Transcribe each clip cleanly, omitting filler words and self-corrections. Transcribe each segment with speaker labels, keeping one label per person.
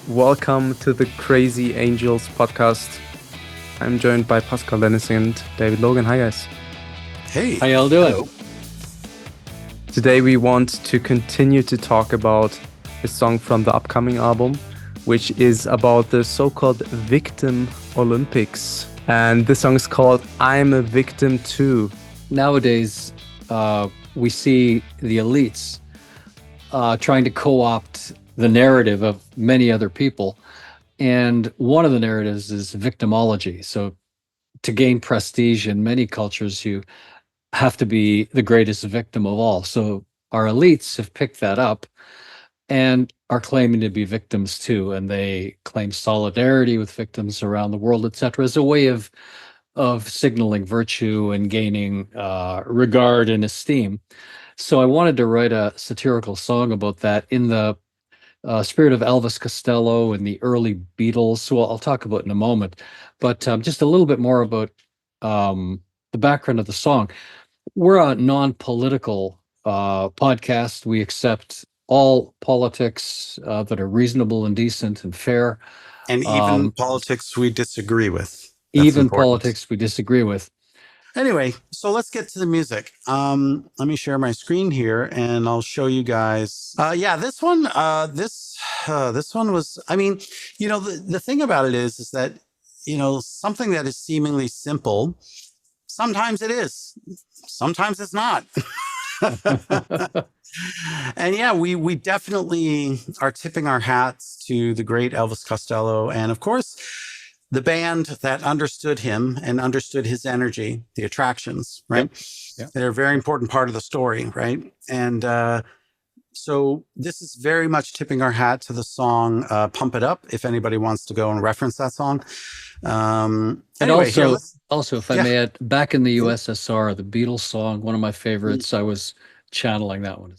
Speaker 1: Welcome to the Crazy Angels podcast. I'm joined by Pascal Dennis and David Logan. Hi, guys.
Speaker 2: Hey.
Speaker 3: How y'all doing?
Speaker 2: Hello.
Speaker 1: Today we want to continue to talk about a song from the upcoming album, which is about the so-called Victim Olympics. And this song is called I'm a Victim Too.
Speaker 3: Nowadays, we see the elites trying to co-opt the narrative of many other people. And one of the narratives is victimology. So to gain prestige in many cultures, you have to be the greatest victim of all. So our elites have picked that up and are claiming to be victims too. And they claim solidarity with victims around the world, et cetera, as a way of signaling virtue and gaining regard and esteem. So I wanted to write a satirical song about that in the spirit of Elvis Costello and the early Beatles. So I'll talk about it in a moment, but just a little bit more about the background of the song. We're a non-political podcast. We accept all politics that are reasonable and decent and fair.
Speaker 2: And even politics we disagree with.
Speaker 3: That's even important. Politics we disagree with.
Speaker 2: Anyway, so let's get to the music. Let me share my screen here and I'll show you guys. This one was, I mean, you know, the thing about it is that, you know, something that is seemingly simple, sometimes it is, sometimes it's not. And yeah, we definitely are tipping our hats to the great Elvis Costello. And of course, the band that understood him and understood his energy, the Attractions, right? Yep. They're a very important part of the story, right? And so this is very much tipping our hat to the song Pump It Up, if anybody wants to go and reference that song.
Speaker 3: And
Speaker 2: anyway,
Speaker 3: also, if I may add, back in the USSR, the Beatles song, one of my favorites, I was channeling that one.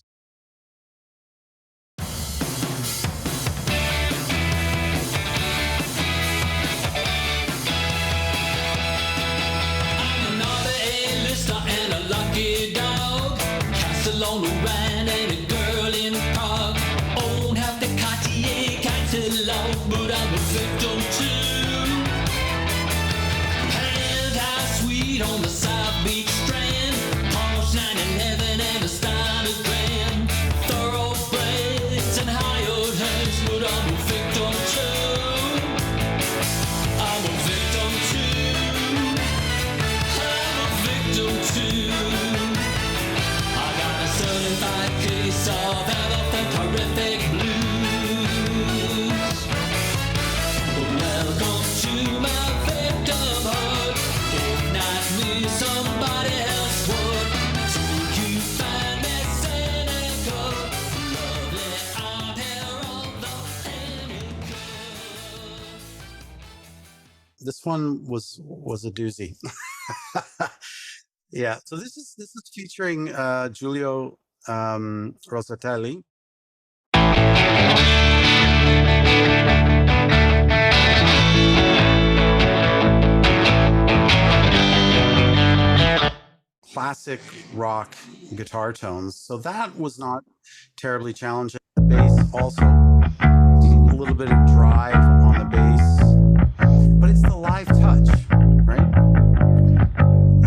Speaker 2: This one was a doozy. Yeah, so this is featuring Giulio Rosatelli. Classic rock guitar tones. So that was not terribly challenging. The bass also, a little bit of drive on the bass, but it's the live touch, right?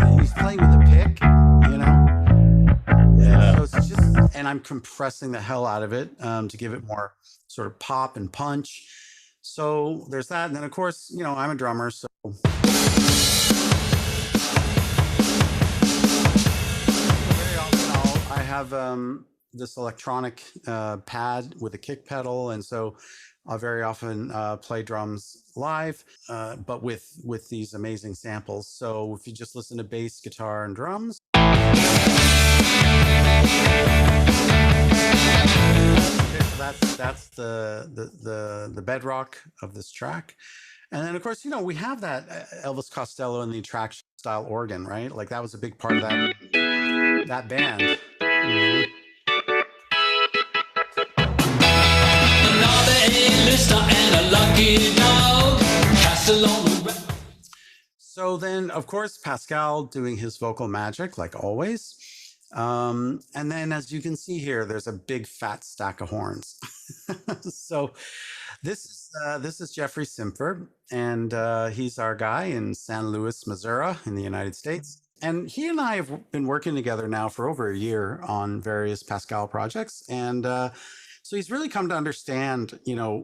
Speaker 2: And he's playing with a pick, you know? Yeah. So it's just, and I'm compressing the hell out of it to give it more sort of pop and punch. So there's that. And then of course, you know, I'm a drummer, so I have this electronic pad with a kick pedal, and so I'll very often play drums live, but with these amazing samples. So if you just listen to bass, guitar, and drums, that's the bedrock of this track. And then of course, you know, we have that Elvis Costello and the Attraction style organ, right? Like that was a big part of that band. Mm-hmm. So then, of course, Pascal doing his vocal magic, like always. And then, as you can see here, there's a big fat stack of horns. So This is Jeffrey Simper, and he's our guy in San Luis, Missouri, in the United States. And he and I have been working together now for over a year on various Pascal projects, and so he's really come to understand,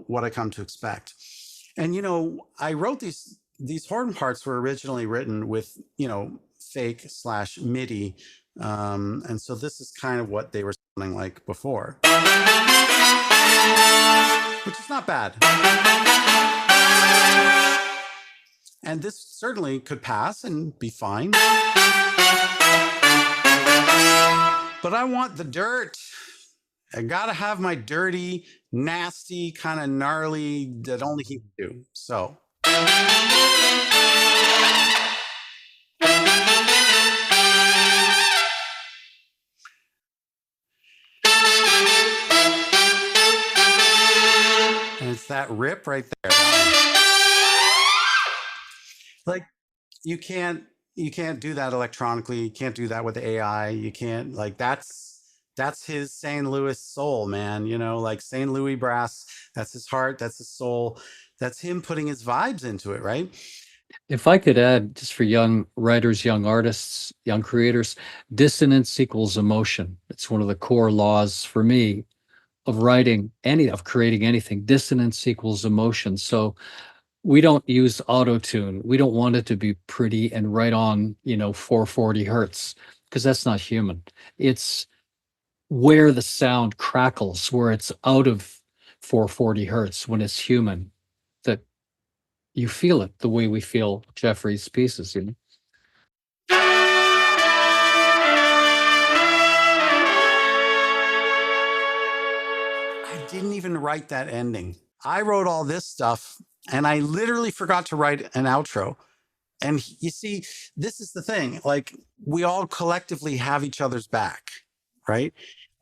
Speaker 2: what I come to expect. And I wrote these horn parts were originally written with fake slash MIDI, and so this is kind of what they were sounding like before, which is not bad. And this certainly could pass and be fine. But I want the dirt. I gotta have my dirty, nasty, kind of gnarly that only he can do. So. And it's that rip right there. Like you can't do that electronically. You can't do that with AI. You can't that's his St. Louis soul, man. Like St. Louis brass. That's his heart. That's his soul. That's him putting his vibes into it, right?
Speaker 3: If I could add, just for young writers, young artists, young creators, dissonance equals emotion. It's one of the core laws for me of writing of creating anything. Dissonance equals emotion. So we don't use auto tune. We don't want it to be pretty and right on, 440 hertz, because that's not human. It's where the sound crackles, where it's out of 440 hertz when it's human, that you feel it the way we feel Jeffrey's pieces.
Speaker 2: I didn't even write that ending. I wrote all this stuff and I literally forgot to write an outro. And you see, this is the thing. Like, we all collectively have each other's back, right?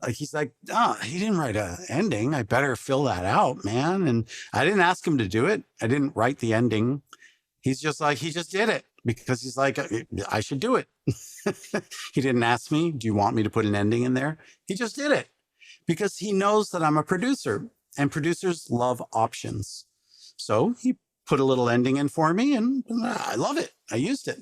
Speaker 2: Like, he's like, oh, he didn't write an ending. I better fill that out, man. And I didn't ask him to do it. I didn't write the ending. He's just like, he just did it because he's like, I should do it. He didn't ask me, do you want me to put an ending in there? He just did it because he knows that I'm a producer and producers love options. So he put a little ending in for me and I love it. I used it.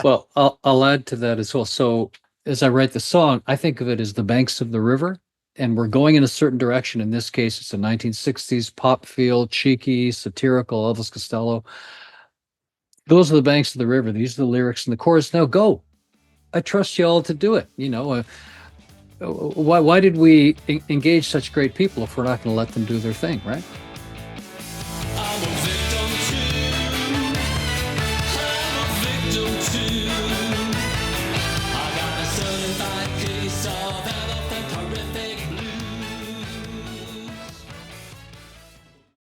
Speaker 3: Well, I'll add to that as well. So as I write the song, I think of it as the banks of the river, and we're going in a certain direction. In this case, it's a 1960s pop feel, cheeky, satirical, Elvis Costello. Those are the banks of the river. These are the lyrics in the chorus. Now go. I trust you all to do it. Why did we engage such great people if we're not going to let them do their thing, right?